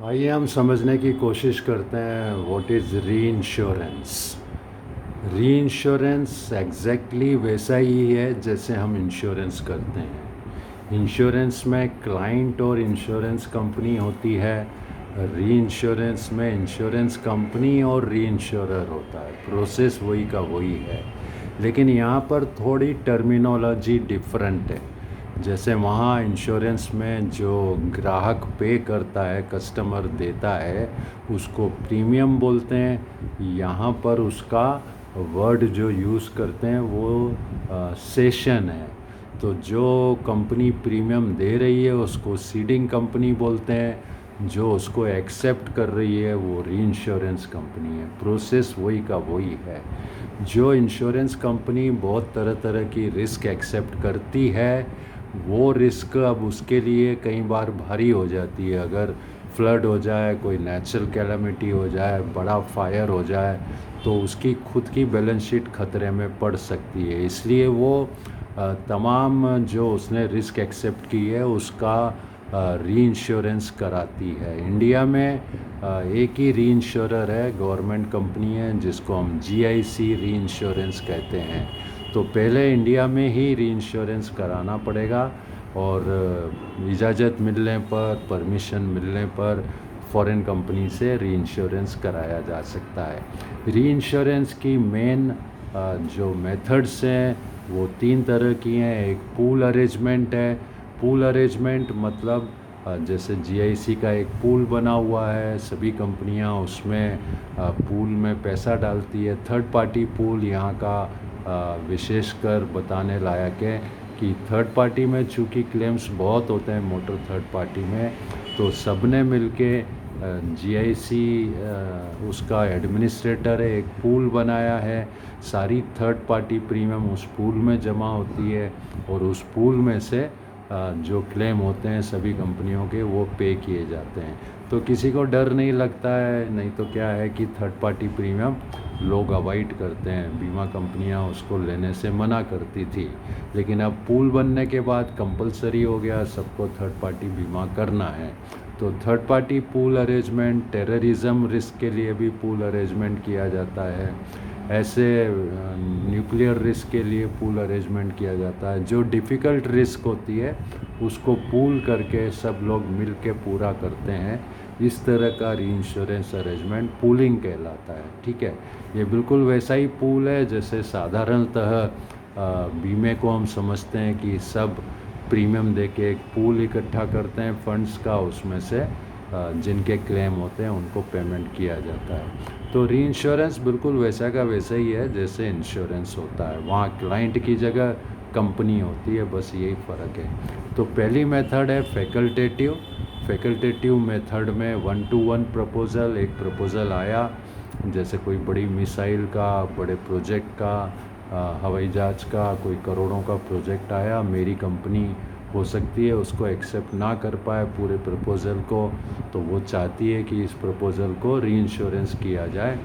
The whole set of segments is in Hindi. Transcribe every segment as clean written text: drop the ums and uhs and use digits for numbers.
आइए हम समझने की कोशिश करते हैं व्हाट इज़ री इंश्योरेंस। री इंश्योरेंस एग्जैक्टली वैसा ही है जैसे हम इंश्योरेंस करते हैं। इंश्योरेंस में क्लाइंट और इंश्योरेंस कंपनी होती है। री इंश्योरेंस में इंश्योरेंस कंपनी और री इंश्योरर होता है। प्रोसेस वही का वही है, लेकिन यहाँ पर थोड़ी टर्मिनोलॉजी डिफरेंट है। जैसे वहाँ इंश्योरेंस में जो ग्राहक पे करता है, कस्टमर देता है, उसको प्रीमियम बोलते हैं। यहाँ पर उसका वर्ड जो यूज़ करते हैं वो सेशन है। तो जो कंपनी प्रीमियम दे रही है उसको सीडिंग कंपनी बोलते हैं, जो उसको एक्सेप्ट कर रही है वो री इंश्योरेंस कंपनी है। प्रोसेस वही का वही है। जो इंश्योरेंस कंपनी बहुत तरह तरह की रिस्क एक्सेप्ट करती है, वो रिस्क अब उसके लिए कई बार भारी हो जाती है। अगर फ्लड हो जाए, कोई नेचुरल कैलामिटी हो जाए, बड़ा फायर हो जाए, तो उसकी खुद की बैलेंस शीट खतरे में पड़ सकती है। इसलिए वो तमाम जो उसने रिस्क एक्सेप्ट की है उसका री इंश्योरेंस कराती है। इंडिया में एक ही री इंश्योरर है, गवर्नमेंट कंपनी है, जिसको हम जीआईसी री इंश्योरेंस कहते हैं। तो पहले इंडिया में ही री इंश्योरेंस कराना पड़ेगा, और इजाज़त मिलने पर, परमिशन मिलने पर फॉरेन कंपनी से री इंश्योरेंस कराया जा सकता है। री इंश्योरेंस की मेन जो मेथड्स हैं वो तीन तरह की हैं। एक पूल अरेंजमेंट है। पूल अरेंजमेंट मतलब जैसे जीआईसी का एक पूल बना हुआ है, सभी कंपनियां उसमें पूल में पैसा डालती है। थर्ड पार्टी पूल यहाँ का विशेषकर बताने लायक है कि थर्ड पार्टी में चूँकि क्लेम्स बहुत होते हैं मोटर थर्ड पार्टी में, तो सबने मिलके जीआईसी उसका एडमिनिस्ट्रेटर है, एक पूल बनाया है। सारी थर्ड पार्टी प्रीमियम उस पूल में जमा होती है, और उस पूल में से जो क्लेम होते हैं सभी कंपनियों के वो पे किए जाते हैं। तो किसी को डर नहीं लगता है। नहीं तो क्या है कि थर्ड पार्टी प्रीमियम लोग अवॉइड करते हैं, बीमा कंपनियां उसको लेने से मना करती थी, लेकिन अब पूल बनने के बाद कंपलसरी हो गया, सबको थर्ड पार्टी बीमा करना है। तो third party pool arrangement, terrorism risk के लिए भी पूल अरेंजमेंट किया जाता है। ऐसे न्यूक्लियर रिस्क के लिए पूल अरेंजमेंट किया जाता है। जो डिफ़िकल्ट रिस्क होती है उसको पूल करके सब लोग मिल के पूरा करते हैं। इस तरह का री इंश्योरेंस अरेंजमेंट पूलिंग कहलाता है। ठीक है, ये बिल्कुल वैसा ही पूल है जैसे साधारणतः बीमे को हम समझते हैं कि सब प्रीमियम दे के एक पूल इकट्ठा करते हैं फंड्स का, उसमें से जिनके क्लेम होते हैं उनको पेमेंट किया जाता है। तो री इंश्योरेंस बिल्कुल वैसा का वैसा ही है जैसे इंश्योरेंस होता है। वहाँ क्लाइंट की जगह कंपनी होती है, बस यही फ़र्क है। तो पहली मेथड है फैकल्टेटिव। फैकल्टेटिव मेथड में 1-to-1 प्रपोज़ल, एक प्रपोज़ल आया जैसे कोई बड़ी मिसाइल का, बड़े प्रोजेक्ट का, हवाई जहाज़ का कोई करोड़ों का प्रोजेक्ट आया, मेरी कंपनी हो सकती है उसको एक्सेप्ट ना कर पाए पूरे प्रपोज़ल को, तो वो चाहती है कि इस प्रपोज़ल को री इंश्योरेंस किया जाए।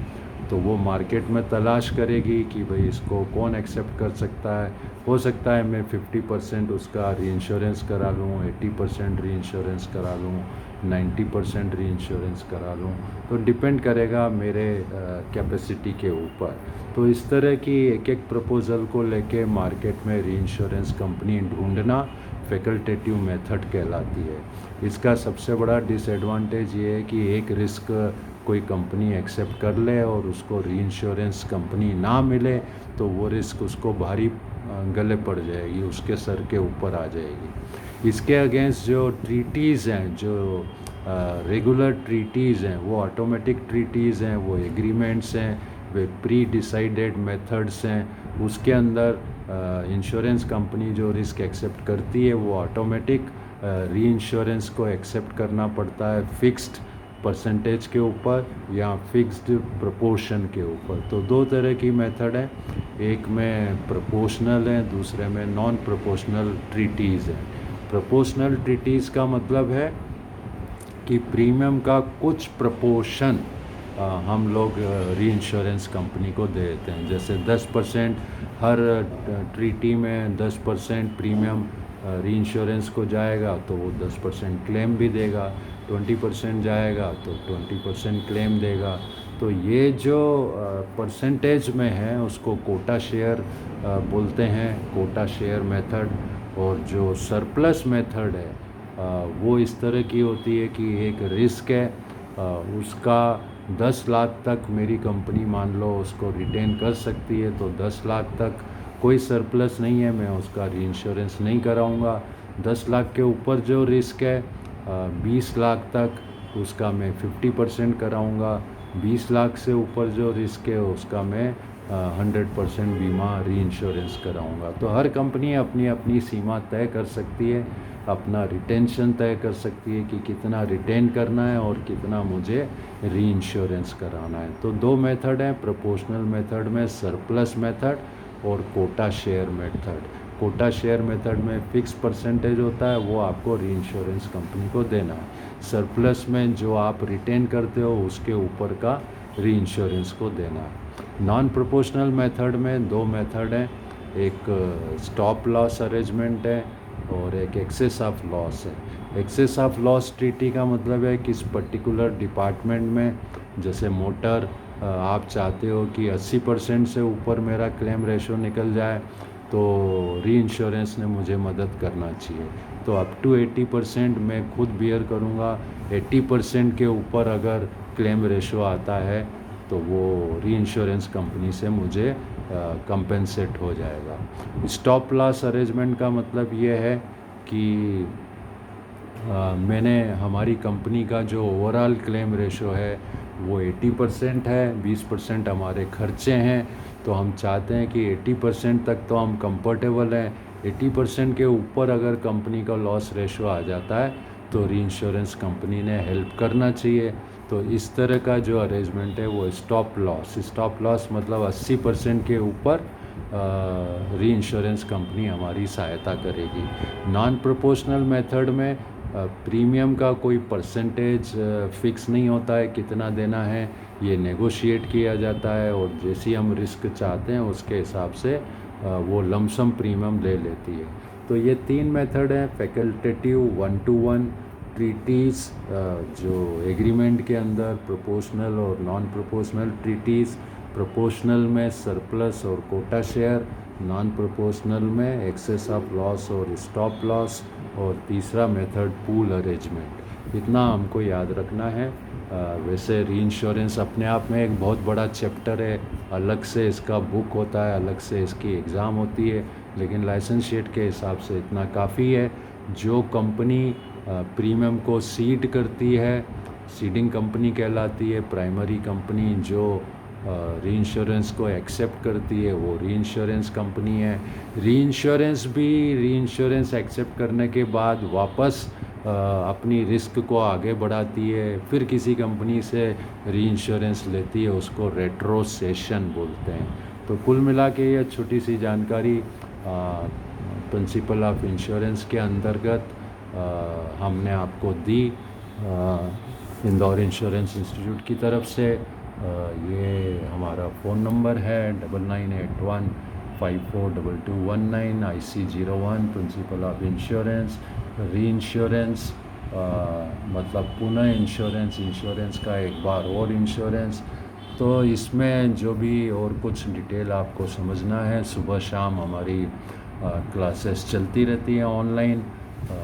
तो वो मार्केट में तलाश करेगी कि भाई इसको कौन एक्सेप्ट कर सकता है। हो सकता है मैं 50% उसका री इंश्योरेंस करा लूँ, 80% री इंश्योरेंस करा लूँ, 90% री इंश्योरेंस करा लूँ, तो डिपेंड करेगा मेरे कैपेसिटी के ऊपर। तो इस तरह की एक एक प्रपोज़ल को लेके मार्केट में री इंश्योरेंस कंपनी ढूंढना फैकल्टेटिव मेथड कहलाती है। इसका सबसे बड़ा डिसएडवांटेज ये है कि एक रिस्क कोई कंपनी एक्सेप्ट कर ले और उसको री इंश्योरेंस कंपनी ना मिले तो वो रिस्क उसको भारी गले पड़ जाएगी, उसके सर के ऊपर आ जाएगी। इसके अगेंस्ट जो ट्रीटीज़ हैं, जो रेगुलर ट्रीटीज़ हैं, वो ऑटोमेटिक ट्रीटीज़ हैं, वो एग्रीमेंट्स हैं, वे प्री डिसाइडेड मेथड्स हैं। उसके अंदर इंश्योरेंस कंपनी जो रिस्क एक्सेप्ट करती है वो ऑटोमेटिक री इंश्योरेंस को एक्सेप्ट करना पड़ता है फिक्स्ड परसेंटेज के ऊपर या फिक्स्ड प्रोपोर्शन के ऊपर। तो दो तरह की मेथड है, एक में प्रोपोर्शनल है, दूसरे में नॉन प्रोपोर्शनल ट्रीटीज़ है। प्रोपोर्शनल ट्रीटीज़ का मतलब है कि प्रीमियम का कुछ प्रोपोर्शन हम लोग री इंश्योरेंस कंपनी को दे देते हैं। जैसे 10% हर ट्रीटी में 10% प्रीमियम री इंश्योरेंस को जाएगा, तो वो 10% क्लेम भी देगा। 20% जाएगा तो 20% क्लेम देगा। तो ये जो परसेंटेज में है उसको कोटा शेयर बोलते हैं, कोटा शेयर मेथड। और जो सरप्लस मेथड है वो इस तरह की होती है कि एक रिस्क है, उसका 10 लाख तक मेरी कंपनी मान लो उसको रिटेन कर सकती है, तो 10 लाख तक कोई सरप्लस नहीं है, मैं उसका रीइंश्योरेंस नहीं कराऊंगा। 10 लाख के ऊपर जो रिस्क है 20 लाख तक, उसका मैं 50% कराऊंगा। 20 लाख से ऊपर जो रिस्क है उसका मैं 100% बीमा रीइंश्योरेंस कराऊंगा। तो हर कंपनी अपनी अपनी सीमा तय कर सकती है, अपना रिटेंशन तय कर सकती है कि कितना रिटेन करना है और कितना मुझे रीइंश्योरेंस कराना है। तो दो मेथड हैं प्रोपोर्शनल मेथड में, सरप्लस मेथड और quota share method. Quota share method में फिक्स परसेंटेज होता है, वो आपको रीइंश्योरेंस कंपनी को देना है। सरप्लस में जो आप रिटेन करते हो उसके ऊपर का रीइंश्योरेंस को देना है। नॉन प्रोपोर्शनल मेथड में दो मेथड हैं, एक स्टॉप लॉस अरेंजमेंट है और एक एक्सेस ऑफ लॉस है। एक्सेस ऑफ लॉस ट्रीटी का मतलब है कि इस पर्टिकुलर डिपार्टमेंट में, जैसे मोटर, आप चाहते हो कि 80% से ऊपर मेरा क्लेम रेशो निकल जाए, तो रीइंश्योरेंस ने मुझे मदद करना चाहिए। तो अप टू 80% मैं खुद बियर करूँगा। 80% के ऊपर अगर क्लेम रेशो आता है तो वो रीइंश्योरेंस कंपनी से मुझे कंपेंसेट हो जाएगा। स्टॉप लॉस अरेंजमेंट का मतलब ये है कि मैंने हमारी कंपनी का जो ओवरऑल क्लेम रेशो है वो 80% है, 20% हमारे खर्चे हैं, तो हम चाहते हैं कि 80% तक तो हम कंफर्टेबल हैं। 80% के ऊपर अगर कंपनी का लॉस रेशो आ जाता है तो रीइंश्योरेंस कंपनी ने हेल्प करना चाहिए। तो इस तरह का जो अरेंजमेंट है वो स्टॉप लॉस। स्टॉप लॉस मतलब 80% के ऊपर रीइंश्योरेंस कंपनी हमारी सहायता करेगी। नॉन प्रोपोर्शनल मेथड में प्रीमियम का कोई परसेंटेज फिक्स नहीं होता है, कितना देना है ये नेगोशिएट किया जाता है, और जैसी हम रिस्क चाहते हैं उसके हिसाब से वो लमसम प्रीमियम ले लेती है। तो ये तीन मेथड हैं, फैकल्टेटिव, 1-to-1 ट्रीटीज़ जो एग्रीमेंट के अंदर, प्रोपोर्शनल और नॉन प्रोपोर्शनल ट्रीटीज़। प्रोपोर्शनल में सरप्लस और कोटा शेयर, नॉन प्रोपोर्शनल में एक्सेस ऑफ लॉस और स्टॉप लॉस, और तीसरा मेथड पूल अरेंजमेंट। इतना हमको याद रखना है। वैसे रीइंश्योरेंस अपने आप में एक बहुत बड़ा चैप्टर है, अलग से इसका बुक होता है, अलग से इसकी एग्ज़ाम होती है, लेकिन लाइसेंस शीट के हिसाब से इतना काफ़ी है। जो कंपनी प्रीमियम को सीड करती है, सीडिंग कंपनी कहलाती है। प्राइमरी कंपनी जो रीइंश्योरेंस को एक्सेप्ट करती है वो रीइंश्योरेंस कंपनी है। रीइंश्योरेंस एक्सेप्ट करने के बाद वापस अपनी रिस्क को आगे बढ़ाती है, फिर किसी कंपनी से रीइंश्योरेंस लेती है, उसको रेट्रोसेशन बोलते हैं। तो कुल मिला के ये छोटी सी जानकारी प्रिंसिपल ऑफ इंश्योरेंस के अंतर्गत हमने आपको दी इंदौर इंश्योरेंस इंस्टीट्यूट की तरफ से। ये हमारा फ़ोन नंबर है 9981542219, IC 01, principle of insurance. Reinsurance मतलब पुनः इंश्योरेंस, इंश्योरेंस का एक बार और इंश्योरेंस। तो इसमें जो भी और कुछ डिटेल आपको समझना है, सुबह शाम हमारी क्लासेस चलती रहती हैं ऑनलाइन,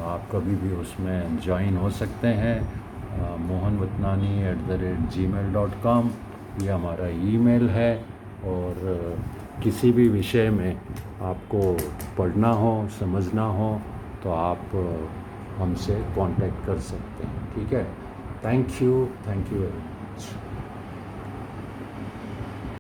आप कभी भी उसमें ज्वाइन हो सकते हैं। mohanvatnani@gmail.com ये हमारा ईमेल है। और किसी भी विषय में आपको पढ़ना हो, समझना हो, तो आप हमसे कांटेक्ट कर सकते हैं। ठीक है, थैंक यू वेरी मच।